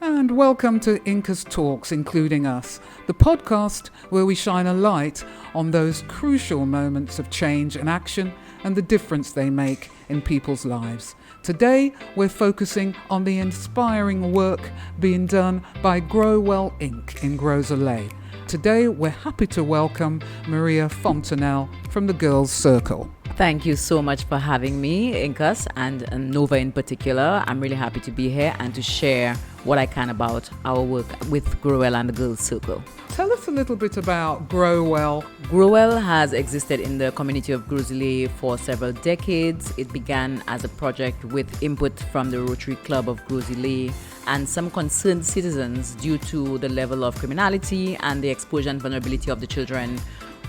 And welcome to INCUS Talks, Including Us, the podcast where we shine a light on those crucial moments of change and action and the difference they make in people's lives. Today, we're focusing on the inspiring work being done by Grow Well Inc. in Gros Islet. Today, we're happy to welcome Maria Fontenelle from the Girls Circle. Thank you so much for having me, INCUS, and Nova in particular. I'm really happy to be here and to share what I can about our work with Grow Well and the Girls Circle. Tell us a little bit about Grow Well. Grow Well has existed in the community of Gros Islet for several decades. It began as a project with input from the Rotary Club of Gros Islet and some concerned citizens due to the level of criminality and the exposure and vulnerability of the children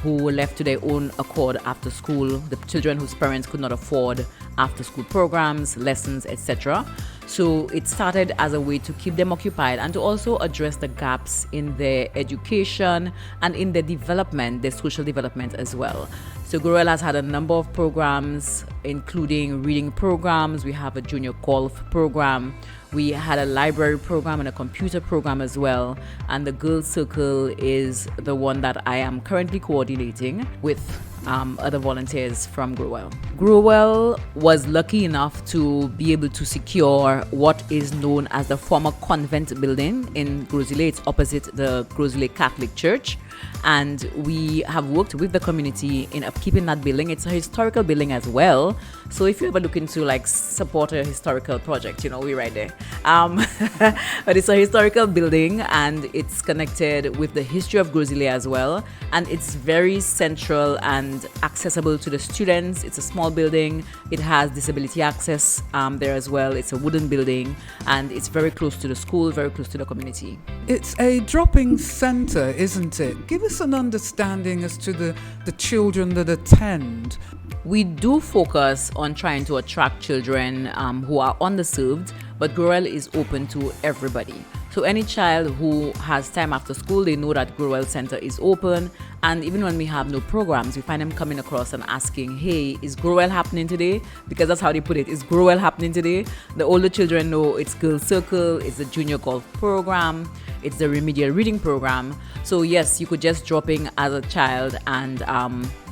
who were left to their own accord after school, the children whose parents could not afford after school programs, lessons, etc. So it started as a way to keep them occupied and to also address the gaps in their education and in their development, their social development as well. So Grow Well has had a number of programs, including reading programs. We have a junior golf program. We had a library program and a computer program as well. And the Girls Circle is the one that I am currently coordinating with other volunteers from Grow Well. Grow Well was lucky enough to be able to secure what is known as the former convent building in Gros Islet. It's opposite the Gros Islet Catholic Church. And we have worked with the community in upkeeping that building. It's a historical building as well. So if you ever look into support a historical project, we're right there. But it's a historical building and it's connected with the history of Gros Islet as well. And it's very central and accessible to the students. It's a small building. It has disability access there as well. It's a wooden building and it's very close to the school, very close to the community. It's a drop-in centre, isn't it? Give us an understanding as to the children that attend. We do focus on trying to attract children who are underserved, but Grow Well is open to everybody. So any child who has time after school, they know that Grow Well Center is open. And even when we have no programs, we find them coming across and asking, hey, is Grow Well happening today? Because that's how they put it. Is Grow Well happening today? The older children know it's Girls Circle, it's the junior golf program, it's the remedial reading program. So yes, you could just drop in as a child and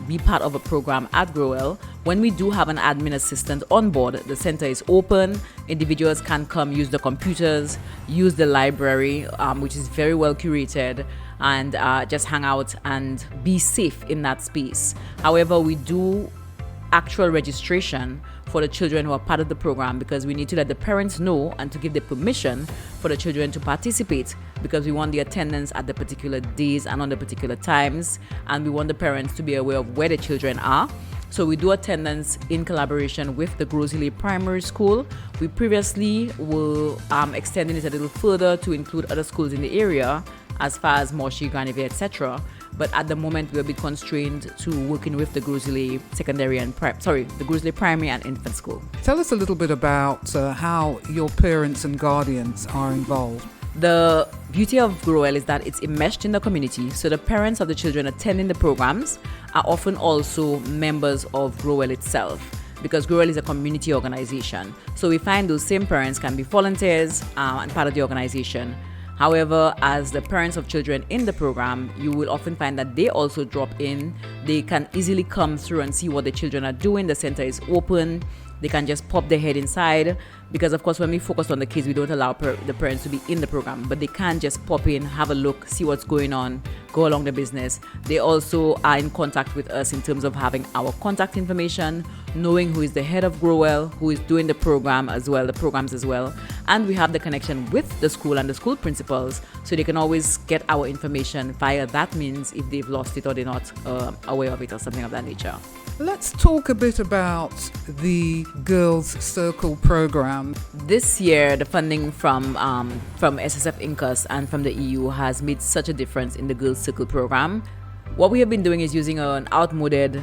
be part of a program at Grow Well. When we do have an admin assistant on board, the center is open. Individuals can come use the computers, use the library, which is very well curated, and just hang out and be safe in that space. However, we do actual registration for the children who are part of the program because we need to let the parents know and to give the permission for the children to participate because we want the attendance at the particular days and on the particular times, and we want the parents to be aware of where the children are. So we do attendance in collaboration with the Gros Islet Primary School. We previously were extending it a little further to include other schools in the area as far as Moshi, Graniville, etc. But at the moment, we'll be constrained to working with the Gros Islet the Gros Islet Primary and Infant School. Tell us a little bit about how your parents and guardians are involved. The beauty of Grow Well is that it's enmeshed in the community. So the parents of the children attending the programs are often also members of Grow Well itself, because Grow Well is a community organization. So we find those same parents can be volunteers and part of the organization. However, as the parents of children in the program, you will often find that they also drop in. They can easily come through and see what the children are doing. The center is open. They can just pop their head inside because, of course, when we focus on the kids, we don't allow the parents to be in the program, but they can just pop in, have a look, see what's going on, go along the business. They also are in contact with us in terms of having our contact information, knowing who is the head of Grow Well, who is doing the programs as well. And we have the connection with the school and the school principals, so they can always get our information via that means if they've lost it or they're not aware of it or something of that nature. Let's talk a bit about the Girls Circle program. This year, the funding from SSF INCUS and from the EU has made such a difference in the Girls Circle program. What we have been doing is using an outmoded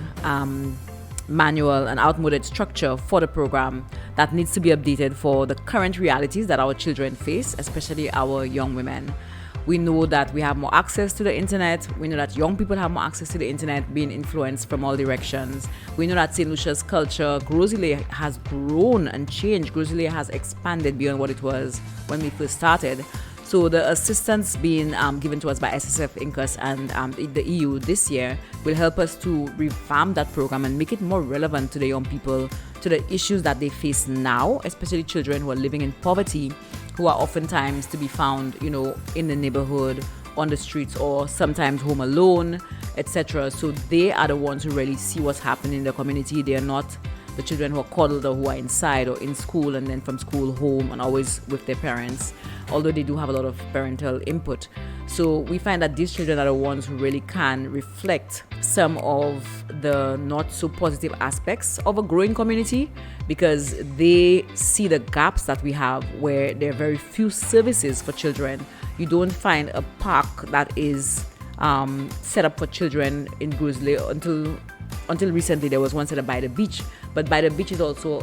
manual, an outmoded structure for the program that needs to be updated for the current realities that our children face, especially our young women. We know that we have more access to the internet. We know that young people have more access to the internet, being influenced from all directions. We know that St. Lucia's culture, Gros Islet, has grown and changed. Gros Islet has expanded beyond what it was when we first started. So the assistance being given to us by SSF, INCUS, and the EU this year will help us to revamp that program and make it more relevant to the young people, to the issues that they face now, especially children who are living in poverty, who are oftentimes to be found, in the neighborhood, on the streets, or sometimes home alone, etc. So they are the ones who really see what's happening in the community. They are not the children who are coddled or who are inside or in school and then from school home and always with their parents, although they do have a lot of parental input. So we find that these children are the ones who really can reflect some of the not so positive aspects of a growing community, because they see the gaps that we have where there are very few services for children. You don't find a park that is set up for children in Gros Islet. Until recently, there was one set up by the beach, but by the beach is also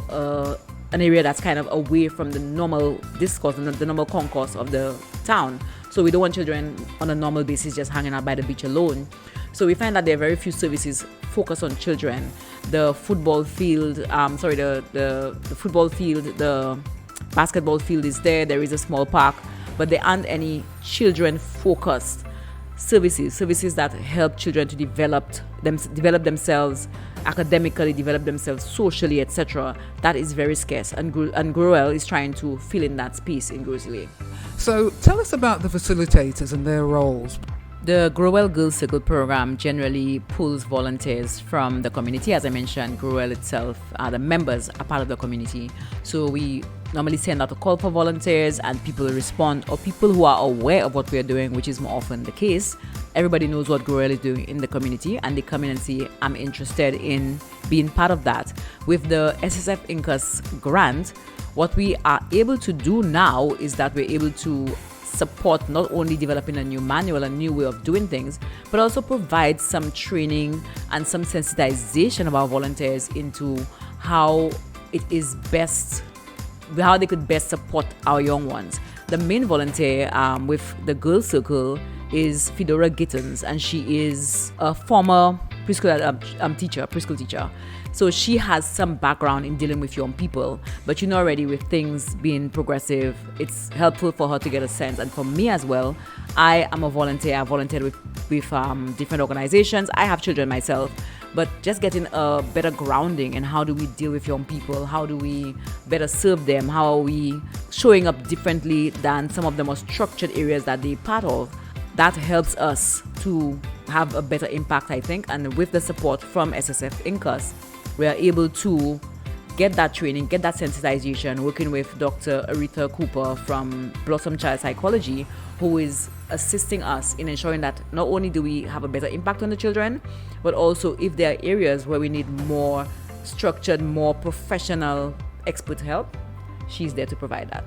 an area that's kind of away from the normal discourse and the normal concourse of the town. So we don't want children on a normal basis just hanging out by the beach alone. So we find that there are very few services focused on children. The football field, the football field, the basketball field is there. There is a small park, but there aren't any children-focused services that help children to develop themselves academically, develop themselves socially, etc. That is very scarce, and Groel is trying to fill in that space in Gros Islet. So tell us about the facilitators and their roles. The Groel Girls Circle program generally pulls volunteers from the community. As I mentioned, Groel itself, the members are part of the community. So we normally send out a call for volunteers and people respond, or people who are aware of what we are doing, which is more often the case. Everybody knows what Groel is doing in the community, and they come in and say, I'm interested in being part of that. With the SSF INCUS Grant, what we are able to do now is that we're able to support not only developing a new manual, a new way of doing things, but also provide some training and some sensitization of our volunteers into how it is best, how they could best support our young ones. The main volunteer with the Girls Circle is Fedora Gittins, and she is a former preschool teacher. So she has some background in dealing with young people, but already with things being progressive, it's helpful for her to get a sense. And for me as well, I am a volunteer. I volunteered with different organizations. I have children myself, but just getting a better grounding in how do we deal with young people, how do we better serve them, how are we showing up differently than some of the more structured areas that they're part of. That helps us to have a better impact, I think. And with the support from SSF INCUS, we are able to get that training, get that sensitization, working with Dr. Aretha Cooper from Blossom Child Psychology, who is assisting us in ensuring that not only do we have a better impact on the children, but also if there are areas where we need more structured, more professional expert help, she's there to provide that.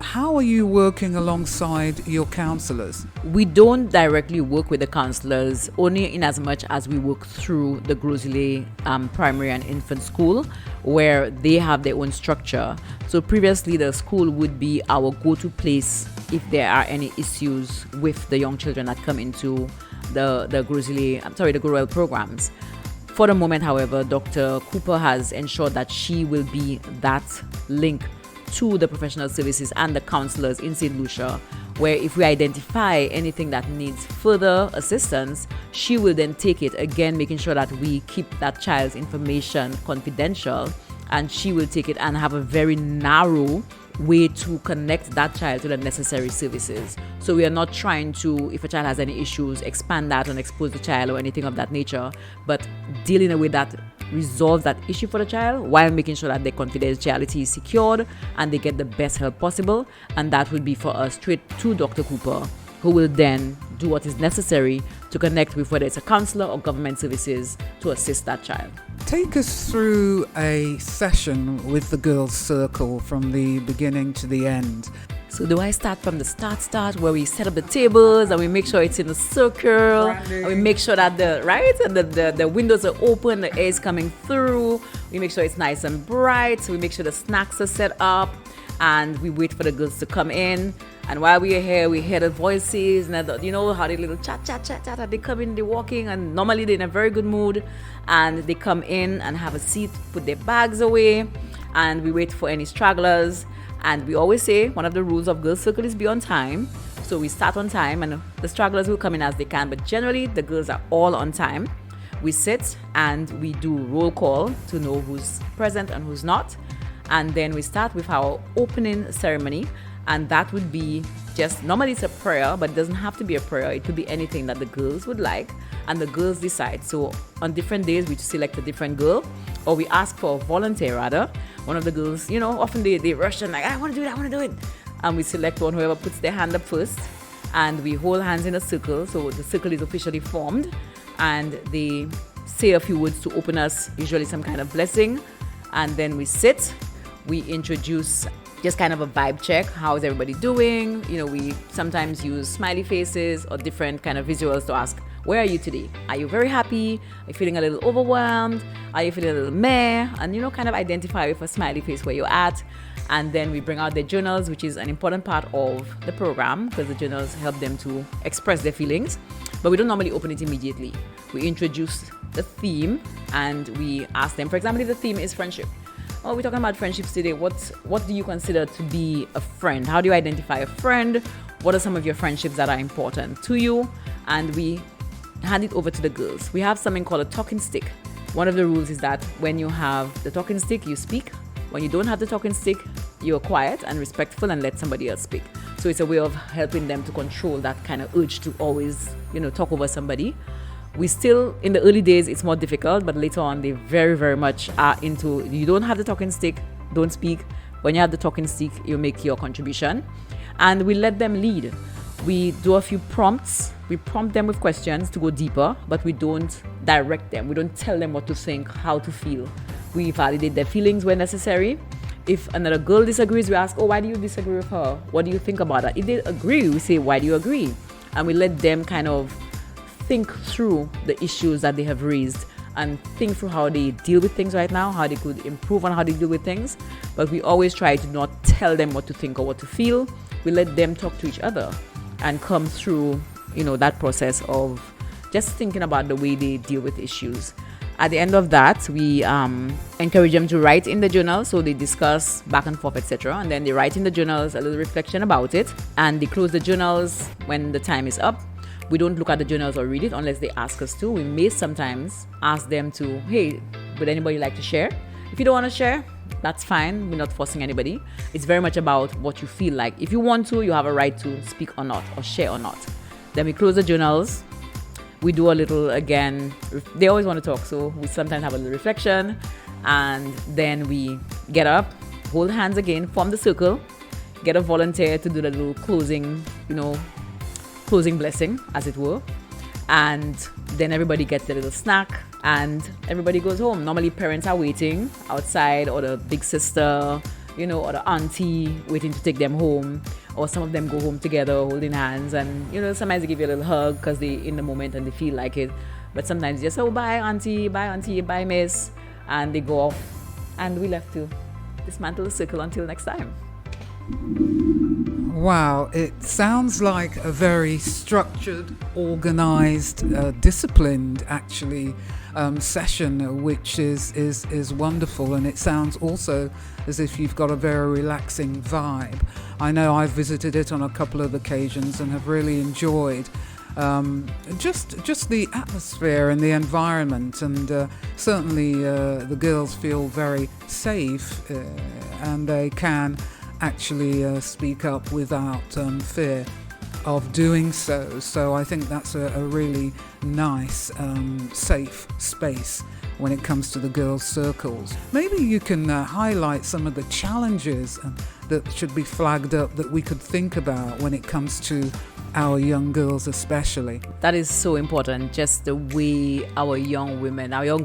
How are you working alongside your counsellors? We don't directly work with the counsellors, only in as much as we work through the Gros Islet primary and infant school, where they have their own structure. So previously, the school would be our go-to place if there are any issues with the young children that come into the Groel programs. For the moment, however, Dr. Cooper has ensured that she will be that link to the professional services and the counselors in St. Lucia, where if we identify anything that needs further assistance, she will then take it, again making sure that we keep that child's information confidential, and she will take it and have a very narrow way to connect that child to the necessary services. So we are not trying to, if a child has any issues, expand that and expose the child or anything of that nature, but deal in a way that resolves that issue for the child while making sure that their confidentiality is secured and they get the best help possible. And that will be for us straight to Dr. Cooper, who will then do what is necessary to connect with whether it's a counselor or government services to assist that child. Take us through a session with the Girls Circle from the beginning to the end. So do I start from the start where we set up the tables and we make sure it's in a circle, and we make sure that the windows are open, the air is coming through, we make sure it's nice and bright, so we make sure the snacks are set up, and we wait for the girls to come in. And while we are here, we hear the voices, and you know how they little chat, they come in, they're walking, and normally they're in a very good mood, and they come in and have a seat, put their bags away, and we wait for any stragglers. And we always say one of the rules of Girls Circle is be on time. So we start on time, and the stragglers will come in as they can, but generally the girls are all on time. We sit and we do roll call to know who's present and who's not. And then we start with our opening ceremony, and that would be just, normally it's a prayer, but it doesn't have to be a prayer. It could be anything that the girls would like, and the girls decide. So on different days, we select a different girl, or we ask for a volunteer rather. One of the girls, often they rush and like, I want to do it. And we select one, whoever puts their hand up first, and we hold hands in a circle. So the circle is officially formed, and they say a few words to open us, usually some kind of blessing. And then we sit, we introduce just kind of a vibe check. How is everybody doing? We sometimes use smiley faces or different kind of visuals to ask, where are you today? Are you very happy? Are you feeling a little overwhelmed? Are you feeling a little meh? And, kind of identify with a smiley face where you're at. And then we bring out their journals, which is an important part of the program because the journals help them to express their feelings. But we don't normally open it immediately. We introduce the theme and we ask them, for example, if the theme is friendship. Oh, we're talking about friendships today. What do you consider to be a friend? How do you identify a friend? What are some of your friendships that are important to you? And we hand it over to the girls. We have something called a talking stick. One of the rules is that when you have the talking stick, you speak. When you don't have the talking stick, you're quiet and respectful and let somebody else speak. So it's a way of helping them to control that kind of urge to always, talk over somebody. We still, in the early days, it's more difficult, but later on, they very, very much are into, you don't have the talking stick, don't speak. When you have the talking stick, you make your contribution. And we let them lead. We do a few prompts. We prompt them with questions to go deeper, but we don't direct them. We don't tell them what to think, how to feel. We validate their feelings where necessary. If another girl disagrees, we ask, why do you disagree with her? What do you think about that? If they agree, we say, why do you agree? And we let them kind of think through the issues that they have raised and think through how they deal with things right now, how they could improve on how they deal with things. But we always try to not tell them what to think or what to feel. We let them talk to each other and come through, that process of just thinking about the way they deal with issues. At the end of that, we encourage them to write in the journal. So they discuss back and forth, etc. And then they write in the journals a little reflection about it. And they close the journals when the time is up. We don't look at the journals or read it unless they ask us to. We may sometimes ask them to, hey, would anybody like to share? If you don't want to share, that's fine. We're not forcing anybody. It's very much about what you feel like. If you want to, you have a right to speak or not, or share or not. Then we close the journals. We do a little, again, they always want to talk, so we sometimes have a little reflection. And then we get up, hold hands again, form the circle, get a volunteer to do the little closing blessing, as it were. And then everybody gets a little snack and everybody goes home. Normally parents are waiting outside, or the big sister, or the auntie waiting to take them home, or some of them go home together holding hands, and sometimes they give you a little hug because they in the moment and they feel like it. But sometimes just, bye auntie, bye miss, and they go off, and we left to dismantle the circle until next time. Wow, it sounds like a very structured, organized, disciplined, actually, session, which is wonderful. And it sounds also as if you've got a very relaxing vibe. I know I've visited it on a couple of occasions and have really enjoyed just the atmosphere and the environment. And certainly the girls feel very safe and they can actually speak up without fear of doing so. So I think that's a really nice, safe space when it comes to the girls' circles. Maybe you can highlight some of the challenges that should be flagged up that we could think about when it comes to our young girls especially. That is so important, just the way our young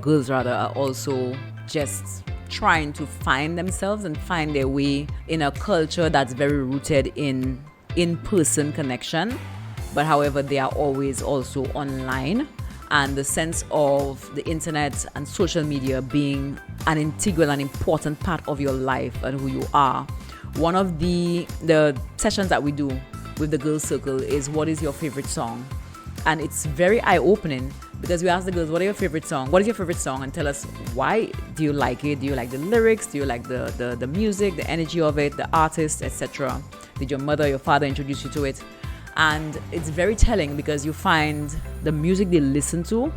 girls are also just trying to find themselves and find their way in a culture that's very rooted in in-person connection, but however they are always also online, and the sense of the internet and social media being an integral and important part of your life and who you are. One of the sessions that we do with the girls circle is, what is your favorite song? And it's very eye-opening because we ask the girls, what is your favorite song? And tell us, why do you like it? Do you like the lyrics? Do you like the music, the energy of it, the artist, etc.? Did your mother, your father introduce you to it? And it's very telling because you find the music they listen to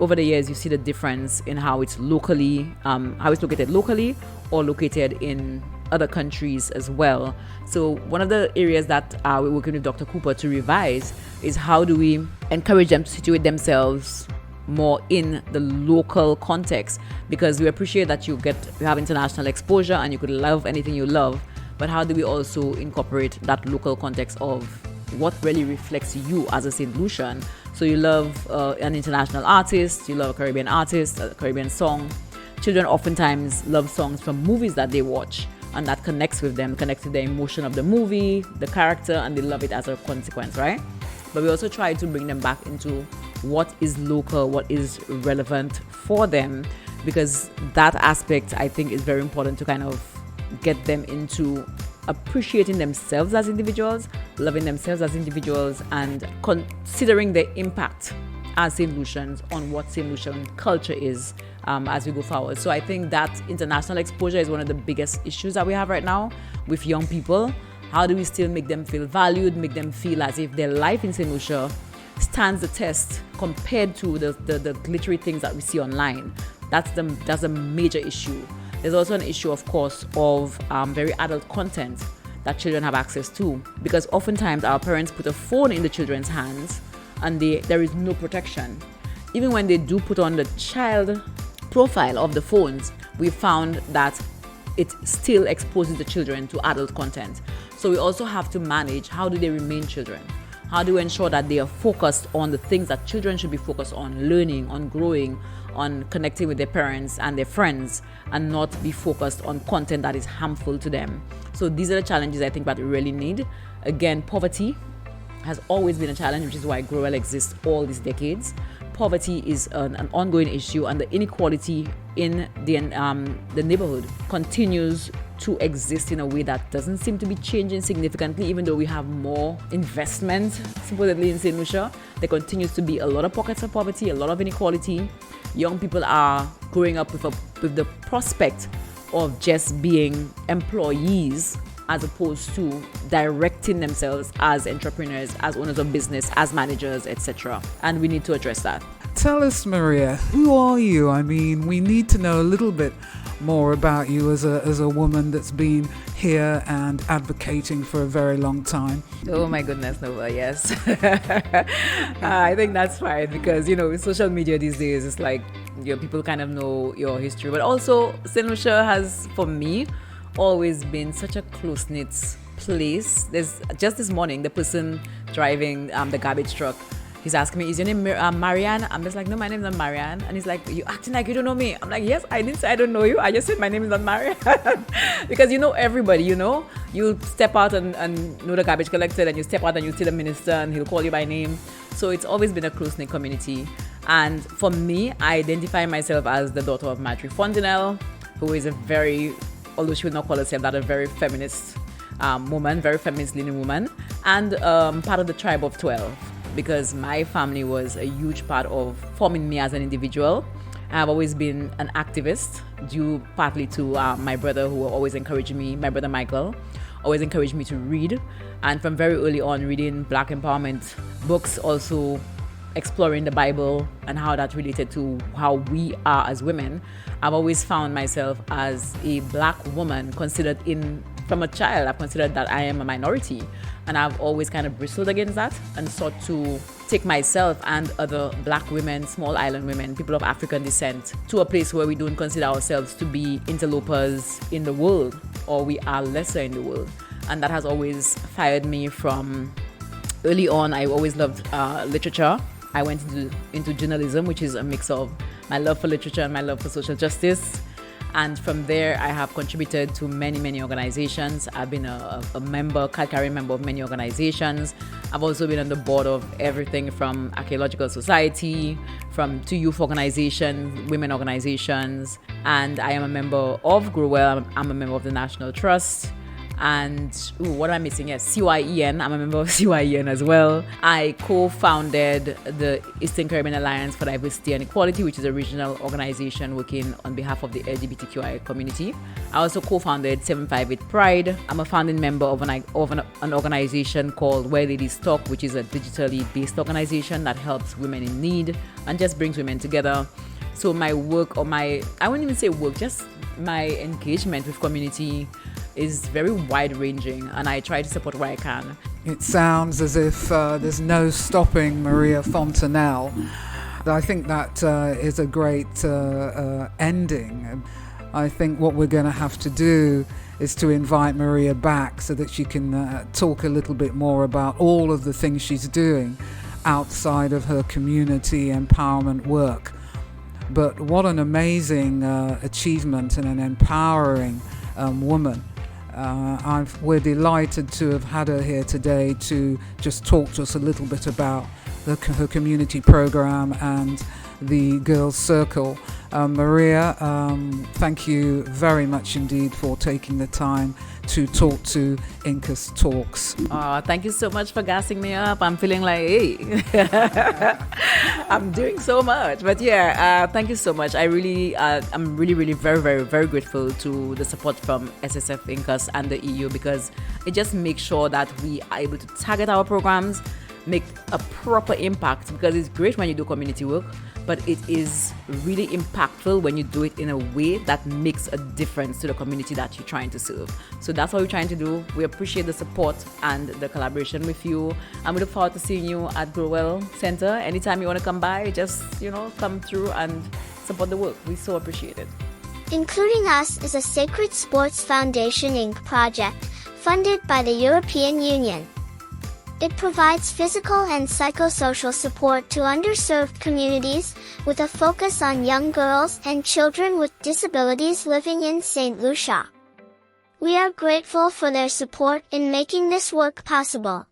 over the years, you see the difference in how it's located locally or located in other countries as well. So one of the areas that we're working with Dr. Cooper to revise is how do we encourage them to situate themselves more in the local context, because we appreciate that you have international exposure and you could love anything you love, but how do we also incorporate that local context of what really reflects you as a St. Lucian? So you love an international artist, you love a Caribbean artist, a Caribbean song. Children oftentimes love songs from movies that they watch, and that connects with them, connects with the emotion of the movie, the character, and they love it as a consequence, right? But we also try to bring them back into what is local, what is relevant for them, because that aspect, I think, is very important to kind of get them into appreciating themselves as individuals, loving themselves as individuals, and considering the impact as St. Lucians on what St. Lucian culture is as we go forward. So I think that international exposure is one of the biggest issues that we have right now with young people. How do we still make them feel valued, make them feel as if their life in St. Lucia stands the test compared to the glittery things that we see online? That's a major issue. There's also an issue, of course, of very adult content that children have access to, because oftentimes our parents put a phone in the children's hands and there is no protection. Even when they do put on the child profile of the phones, we found that it still exposes the children to adult content. So we also have to manage, how do they remain children? How do we ensure that they are focused on the things that children should be focused on, learning, on growing, on connecting with their parents and their friends, and not be focused on content that is harmful to them? So these are the challenges I think that we really need. Again, poverty has always been a challenge, which is why Growell exists all these decades. Poverty is an ongoing issue, and the inequality in the neighborhood continues to exist in a way that doesn't seem to be changing significantly, even though we have more investment supposedly in St. Lucia. There continues to be a lot of pockets of poverty, a lot of inequality. Young people are growing up with the prospect of just being employees as opposed to directing themselves as entrepreneurs, as owners of business, as managers, etc. And we need to address that. Tell us, Maria, who are you? I mean, we need to know a little bit more about you as a woman that's been here and advocating for a very long time. Oh my goodness, Nova, yes. I think that's fine because, with social media these days, it's like people kind of know your history. But also, St. Lucia has, for me, always been such a close-knit place. There's just this morning, the person driving the garbage truck, he's asking me, is your name Marianne? I'm just like, no, my name's not Marianne. And he's like, you acting like you don't know me. I'm like, yes, I didn't say I don't know you. I just said my name is not Marianne. Because you know everybody, you step out and know the garbage collector, and you step out and you see the minister and he'll call you by name. So it's always been a close-knit community. And for me, I identify myself as the daughter of Maria Fontenelle, who is although she would not call herself that, a very feminist woman, very feminist-leaning woman, and part of the tribe of 12, because my family was a huge part of forming me as an individual. I've always been an activist, due partly to my brother, who always encouraged me, my brother Michael, always encouraged me to read, and from very early on, reading Black empowerment books, also exploring the Bible and how that related to how we are as women. I've always found myself as a Black woman from a child. I've considered that I am a minority, and I've always kind of bristled against that and sought to take myself and other Black women, small island women, people of African descent, to a place where we don't consider ourselves to be interlopers in the world, or we are lesser in the world. And that has always fired me from early on. I always loved literature. I went into journalism, which is a mix of my love for literature and my love for social justice. And from there, I have contributed to many, many organizations. I've been a card-carrying member of many organizations. I've also been on the board of everything from Archaeological Society, to youth organizations, women organizations. And I am a member of Growell. I'm a member of the National Trust. And what am I missing? Yes, CYEN. I'm a member of CYEN as well. I co-founded the Eastern Caribbean Alliance for Diversity and Equality, which is a regional organization working on behalf of the LGBTQI community. I also co-founded 758 Pride. I'm a founding member of an organization called Where Ladies Talk, which is a digitally based organization that helps women in need and just brings women together. So my work, I wouldn't even say work, just my engagement with community is very wide-ranging, and I try to support where I can. It sounds as if there's no stopping Maria Fontenelle. I think that is a great ending. I think what we're going to have to do is to invite Maria back so that she can talk a little bit more about all of the things she's doing outside of her community empowerment work. But what an amazing achievement and an empowering woman. We're delighted to have had her here today to just talk to us a little bit about her community program and the Girls Circle. Maria, thank you very much indeed for taking the time to talk to INCUS Talks. Thank you so much for gassing me up. I'm feeling like, hey, I'm doing so much. But thank you so much. I'm really very, very, very grateful to the support from SSF, INCUS and the EU, because it just makes sure that we are able to target our programs, make a proper impact, because it's great when you do community work, but it is really impactful when you do it in a way that makes a difference to the community that you're trying to serve. So that's what we're trying to do. We appreciate the support and the collaboration with you, and we look forward to seeing you at Growell Center. Anytime you want to come by, just come through and support the work. We so appreciate it. Including Us is a Sacred Sports Foundation Inc. project funded by the European Union. It provides physical and psychosocial support to underserved communities, with a focus on young girls and children with disabilities living in St. Lucia. We are grateful for their support in making this work possible.